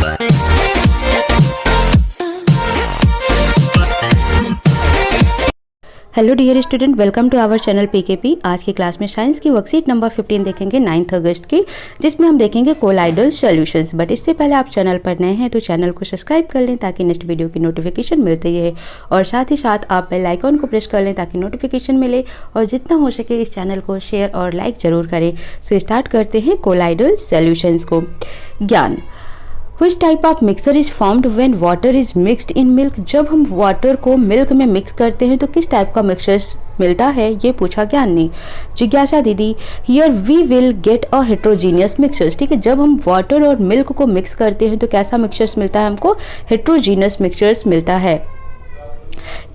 Hello dear student, welcome to our channel PKP. आज की class में साइंस की वर्कशीट नंबर 15 देखेंगे 9 अगस्त की, जिसमें हम देखेंगे कोलाइडल सॉल्यूशंस। बट इससे पहले आप चैनल पर नए हैं तो चैनल को सब्सक्राइब कर लें ताकि नेक्स्ट वीडियो की नोटिफिकेशन मिलती रहे, और साथ ही साथ आप बेल आइकॉन को प्रेस कर लें ताकि नोटिफिकेशन मिले, और जितना हो सके इस चैनल को शेयर और लाइक ज़रूर करें। सो स्टार्ट करते हैं कोलाइडल सॉल्यूशंस को। ज्ञान। Which type of mixture is formed when water is mixed in milk? जब हम वाटर को मिल्क में मिक्स करते हैं तो किस टाइप का मिक्सचर मिलता है, ये पूछा ज्ञान ने। जिज्ञासा दीदी, here we will get a heterogeneous mixtures. ठीक है, जब हम वाटर और मिल्क को मिक्स करते हैं तो कैसा मिक्सचर्स मिलता है हमको? हेट्रोजीनियस मिक्सचर्स मिलता है।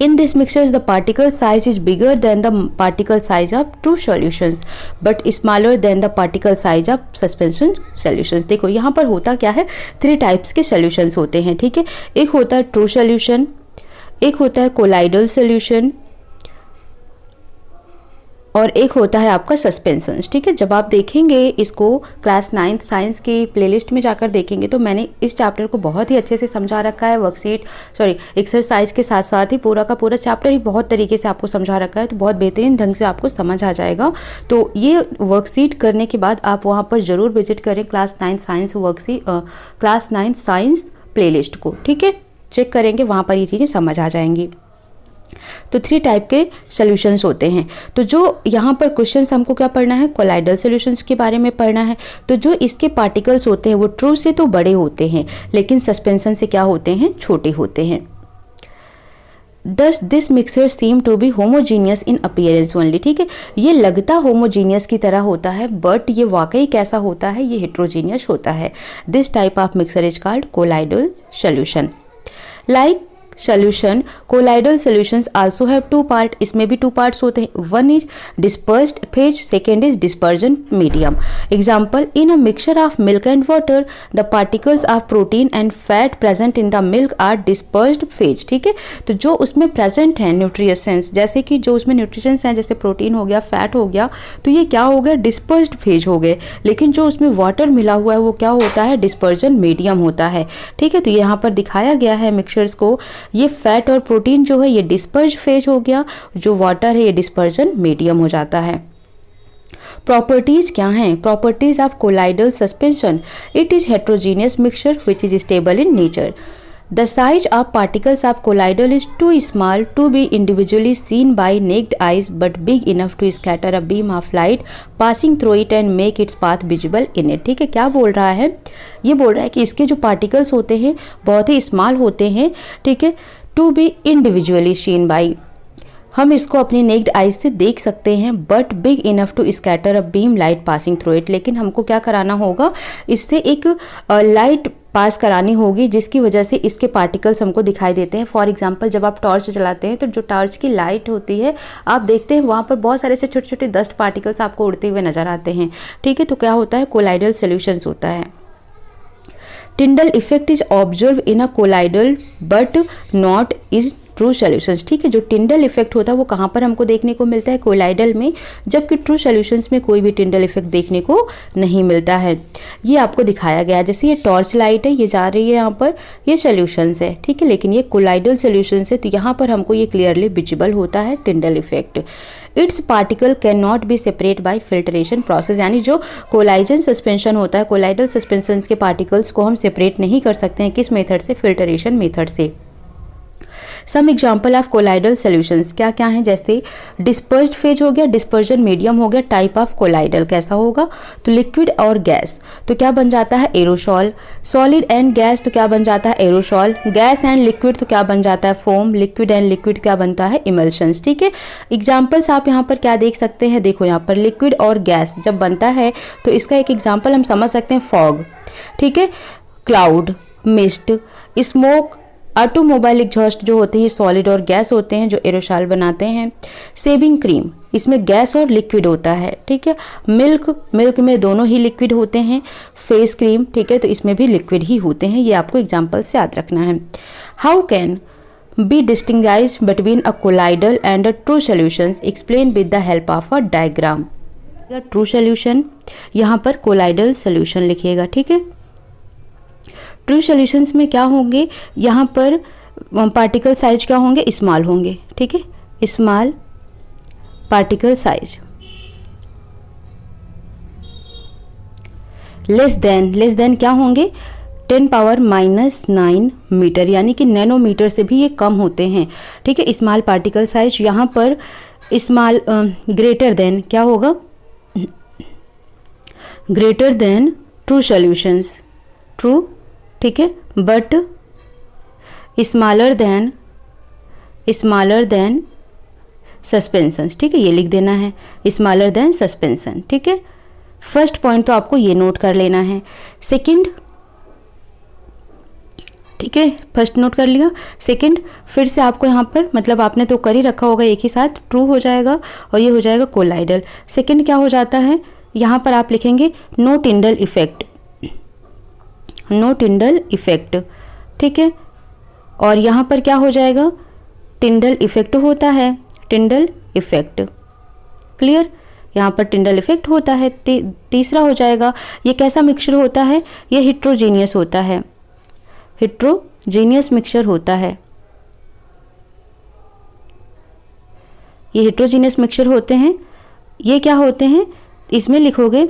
In this mixtures, the particle size is bigger than the particle size of true solutions, but smaller than the particle size of suspension solutions। देखो यहाँ पर होता क्या है, 3 टाइप्स के सॉल्यूशंस होते हैं। ठीक है, एक होता है ट्रू सॉल्यूशन, एक होता है कोलाइडल सॉल्यूशन, और एक होता है आपका सस्पेंशन। ठीक है, जब आप देखेंगे इसको क्लास 9 साइंस की प्लेलिस्ट में जाकर देखेंगे तो मैंने इस चैप्टर को बहुत ही अच्छे से समझा रखा है। एक्सरसाइज के साथ साथ ही पूरा का पूरा चैप्टर ही बहुत तरीके से आपको समझा रखा है, तो बहुत बेहतरीन ढंग से आपको समझ आ जाएगा। तो ये वर्कशीट करने के बाद आप वहाँ पर ज़रूर विजिट करें class 9 science class 9 science playlist को। ठीक है, चेक करेंगे, वहाँ पर ये चीज़ें समझ आ जाएंगी। तो 3 टाइप के सॉल्यूशंस होते हैं। तो जो यहाँ पर क्वेश्चंस हमको क्या पढ़ना है, कोलाइडल सॉल्यूशंस के बारे में पढ़ना है। तो जो इसके पार्टिकल्स होते हैं वो ट्रू से तो बड़े होते हैं, लेकिन सस्पेंशन से क्या होते हैं, छोटे होते हैं। Thus this mixture seem to be homogeneous in appearance only। ठीक है, ये लगता होमोजीनियस की तरह होता है, बट ये वाकई कैसा होता है, ये हेट्रोजीनियस होता है। This type of mixture is called colloidal solution. Like solution, colloidal solutions also have 2 part. इसमें भी 2 पार्ट्स होते हैं। One is dispersed phase, second is dispersion medium. Example, in a mixture of milk and water the particles of protein and fat present in the milk are dispersed phase. ठीक है, तो जो उसमें present है nutritions, जैसे कि जो उसमें न्यूट्रिशंस हैं जैसे प्रोटीन हो गया, फैट हो गया, तो ये क्या हो गया, डिस्पर्स्ड फेज हो गए। लेकिन जो उसमें वाटर मिला हुआ है वो क्या होता है, डिस्पर्जन मीडियम होता है। ठीक है, तो यहाँ पर दिखाया गया है मिक्सचर्स को, ये फैट और प्रोटीन जो है ये डिस्पर्ज फेज हो गया, जो वाटर है ये डिस्पर्जन मीडियम हो जाता है। प्रॉपर्टीज क्या हैं? Properties of colloidal suspension, it is heterogeneous mixture which is stable in nature. The size of particles of colloidal is too small to be individually seen by naked eyes, but big enough to scatter a beam of light passing through it and make its path visible in it। ठीक है, क्या बोल रहा है, ये बोल रहा है कि इसके जो पार्टिकल्स होते हैं बहुत ही स्मॉल होते हैं। ठीक है, to be individually seen by, हम इसको अपनी नेक्ड आइज से देख सकते हैं, but big enough to scatter a beam light passing through it. लेकिन हमको क्या कराना होगा, इससे एक लाइट पास करानी होगी जिसकी वजह से इसके पार्टिकल्स हमको दिखाई देते हैं। फॉर एग्जांपल, जब आप टॉर्च चलाते हैं तो जो टॉर्च की लाइट होती है आप देखते हैं वहाँ पर बहुत सारे से छोटे छोटे डस्ट पार्टिकल्स आपको उड़ते हुए नजर आते हैं। ठीक है, तो क्या होता है, कोलाइडल सॉल्यूशंस होता है। Tyndall effect is observe in a colloidal but not is true solutions. ठीक है, जो टिंडल इफेक्ट होता है वो कहाँ पर हमको देखने को मिलता है, कोलाइडल में, जबकि ट्रू सॉल्यूशंस में कोई भी टिंडल इफेक्ट देखने को नहीं मिलता है। ये आपको दिखाया गया, जैसे ये टॉर्च लाइट है, ये जा रही है यहाँ पर, ये सॉल्यूशंस है। ठीक है, लेकिन ये कोलाइडल सॉल्यूशंस है, तो यहाँ पर हमको ये क्लियरली विजिबल होता है Tyndall effect. It's particle can not be separate by filtration process, यानी जो कोलाइडल सस्पेंशन होता है, कोलाइडल सस्पेंशन के पार्टिकल्स को हम सेपरेट नहीं कर सकते हैं, किस मेथड से, फिल्ट्रेशन मेथड से। Some example of colloidal solutions क्या क्या हैं, जैसे डिस्पर्स्ड फेज हो गया, डिस्पर्जन मीडियम हो गया। टाइप ऑफ कोलाइडल कैसा होगा, तो लिक्विड और गैस, तो क्या बन जाता है, एरोसॉल। सॉलिड एंड गैस, तो क्या बन जाता है, एरोसॉल। गैस एंड लिक्विड, तो क्या बन जाता है, फोम। लिक्विड एंड लिक्विड क्या बनता है, इमल्शंस। ठीक है, एग्जाम्पल्स आप यहाँ पर क्या देख सकते हैं, देखो यहाँ पर लिक्विड और गैस जब बनता है तो इसका एक एग्जाम्पल हम समझ सकते हैं, फॉग। ठीक है, cloud, mist, smoke, automobile exhaust जो होते हैं सॉलिड और गैस होते हैं जो एरोसॉल बनाते हैं। सेविंग क्रीम, इसमें गैस और लिक्विड होता है। ठीक है, मिल्क में दोनों ही लिक्विड होते हैं। फेस क्रीम, ठीक है, तो इसमें भी लिक्विड ही होते हैं। ये आपको एग्जाम्पल से याद रखना है। How can be distinguished between a colloidal and a true solutions, explain with the help of a diagram. True solution, यहाँ पर कोलाइडल सॉल्यूशन लिखिएगा। ठीक है, ट्रू सॉल्यूशंस में क्या होंगे, यहाँ पर पार्टिकल साइज क्या होंगे, स्मॉल होंगे, ठीक है, small particle size. Less than क्या होंगे, 10⁻⁹ मीटर, यानी कि नैनोमीटर से भी ये कम होते हैं, ठीक है, स्मॉल पार्टिकल साइज। यहाँ पर स्मॉल ग्रेटर देन क्या होगा, greater than true solutions, true, ठीक है, बट स्मॉलर देन सस्पेंशंस, ठीक है, ये लिख देना है, स्मॉलर देन सस्पेंशन, ठीक है। फर्स्ट पॉइंट तो आपको ये नोट कर लेना है। सेकंड, ठीक है, फर्स्ट नोट कर लिया। सेकंड, फिर से आपको यहाँ पर मतलब आपने तो कर ही रखा होगा, एक ही साथ ट्रू हो जाएगा और ये हो जाएगा कोलाइडल। सेकंड क्या हो जाता है, यहाँ पर आप लिखेंगे no Tyndall effect, no Tyndall effect, ठीक है, और यहाँ पर क्या हो जाएगा, टिंडल इफेक्ट होता है, टिंडल इफेक्ट, क्लियर, यहाँ पर टिंडल इफेक्ट होता है। तीसरा हो जाएगा, ये कैसा मिक्सचर होता है, ये हिट्रोजीनियस होता है, हिट्रोजीनियस मिक्सचर होता है, ये हिट्रोजीनियस मिक्सचर होते हैं। ये क्या होते हैं, इसमें लिखोगे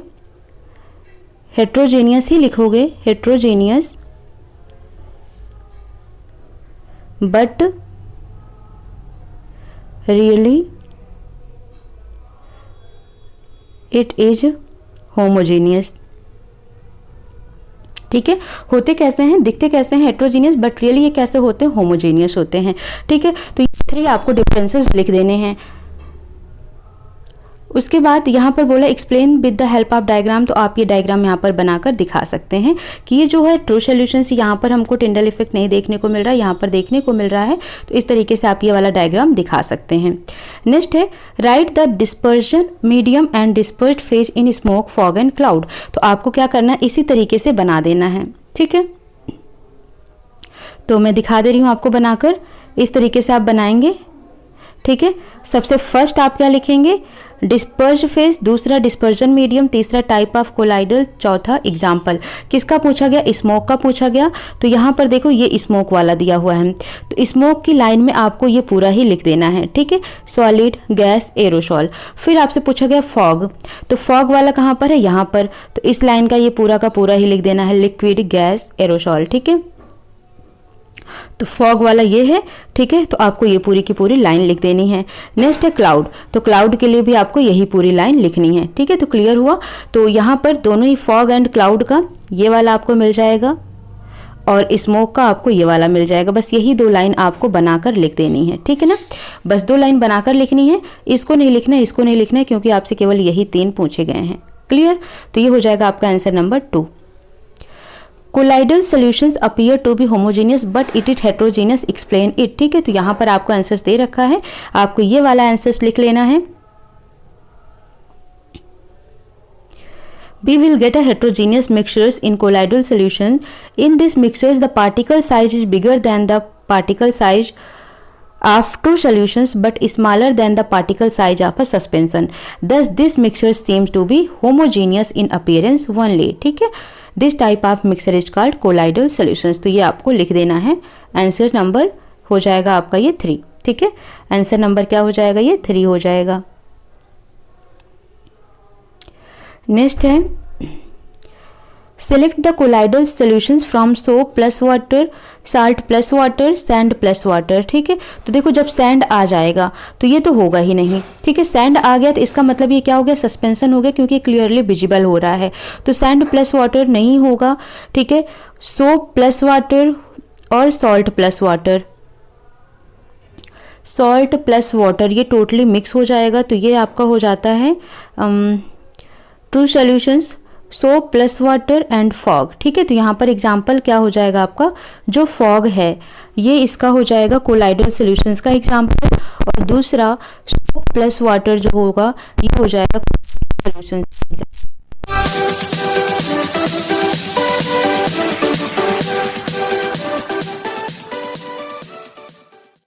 हेट्रोजीनियस ही लिखोगे, heterogeneous but really it is homogeneous, ठीक है। होते कैसे हैं, दिखते कैसे हैं, हेट्रोजीनियस, बट रियली ये कैसे होते हैं, होमोजीनियस होते हैं, ठीक है। तो ये 3 आपको डिफरेंसेस लिख देने हैं। उसके बाद यहाँ पर बोला explain with the help of diagram, तो आप ये डायग्राम यहाँ पर बनाकर दिखा सकते हैं कि ये जो है ट्रू सॉल्यूशंस, यहाँ पर हमको टिंडल इफेक्ट नहीं देखने को मिल रहा है, यहाँ पर देखने को मिल रहा है, तो इस तरीके से आप ये वाला डायग्राम दिखा सकते हैं। नेक्स्ट है right the dispersion medium and dispersed phase in smoke fog and cloud, तो आपको क्या करना है, इसी तरीके से बना देना है, ठीक है। तो मैं दिखा दे रही हूँ आपको बनाकर, इस तरीके से आप बनाएंगे, ठीक है। सबसे फर्स्ट आप क्या लिखेंगे, डिस्पर्ज फेज, दूसरा डिस्पर्जन मीडियम, तीसरा टाइप ऑफ कोलाइडल, चौथा एग्जाम्पल। किसका पूछा गया, स्मोक का पूछा गया, तो यहाँ पर देखो ये स्मोक वाला दिया हुआ है, तो स्मोक की लाइन में आपको ये पूरा ही लिख देना है, ठीक है, सॉलिड, गैस, एरोसॉल। फिर आपसे पूछा गया फॉग, तो फॉग वाला कहाँ पर है, यहाँ पर, तो इस लाइन का ये पूरा का पूरा ही लिख देना है, लिक्विड, गैस, एरोसॉल, ठीक है। तो फॉग वाला ये है, ठीक है, तो आपको ये पूरी की पूरी लाइन लिख देनी है। नेक्स्ट है क्लाउड, तो क्लाउड के लिए भी आपको यही पूरी लाइन लिखनी है, ठीक है। तो क्लियर हुआ, तो यहाँ पर दोनों ही फॉग एंड क्लाउड का ये वाला आपको मिल जाएगा और स्मोक का आपको ये वाला मिल जाएगा, बस यही 2 लाइन आपको बनाकर लिख देनी है, ठीक है ना, बस 2 लाइन बनाकर लिखनी है, इसको नहीं लिखना है, इसको नहीं लिखना है, क्योंकि आपसे केवल यही 3 पूछे गए हैं, क्लियर। तो ये हो जाएगा आपका answer number 2। Colloidal solutions appear to be homogeneous but it is heterogeneous, explain it, ठीक है। तो यहाँ पर आपको आंसर्स दे रखा है, आपको ये वाला आंसर्स लिख लेना है। We will get a heterogeneous mixtures in colloidal solution. In this mixtures, the particle size is bigger than the particle size of two solutions but smaller than the particle size of a suspension. Thus, this mixture seems to be homogeneous in appearance only. ठीक है, this type of mixture is called colloidal solutions. तो ये आपको लिख देना है। Answer number हो जाएगा आपका ये 3। ठीक है, आंसर नंबर क्या हो जाएगा, ये 3 हो जाएगा। नेक्स्ट है select the colloidal solutions from soap plus water, salt plus water, sand plus water. ठीक है, तो देखो जब सैंड आ जाएगा तो ये तो होगा ही नहीं। ठीक है, सैंड आ गया तो इसका मतलब ये क्या हो गया, सस्पेंशन हो गया, क्योंकि क्लियरली विजिबल हो रहा है। तो सैंड प्लस वाटर नहीं होगा। ठीक है, सोप प्लस वाटर और salt plus water, salt plus water ये टोटली मिक्स हो जाएगा, तो ये आपका हो जाता है two solutions soap plus water and fog. ठीक है, तो यहाँ पर एग्जाम्पल क्या हो जाएगा आपका, जो फॉग है ये इसका हो जाएगा कोलाइडल सॉल्यूशंस का एग्जाम्पल, और दूसरा सोप प्लस वाटर जो होगा ये हो जाएगा सॉल्यूशंस।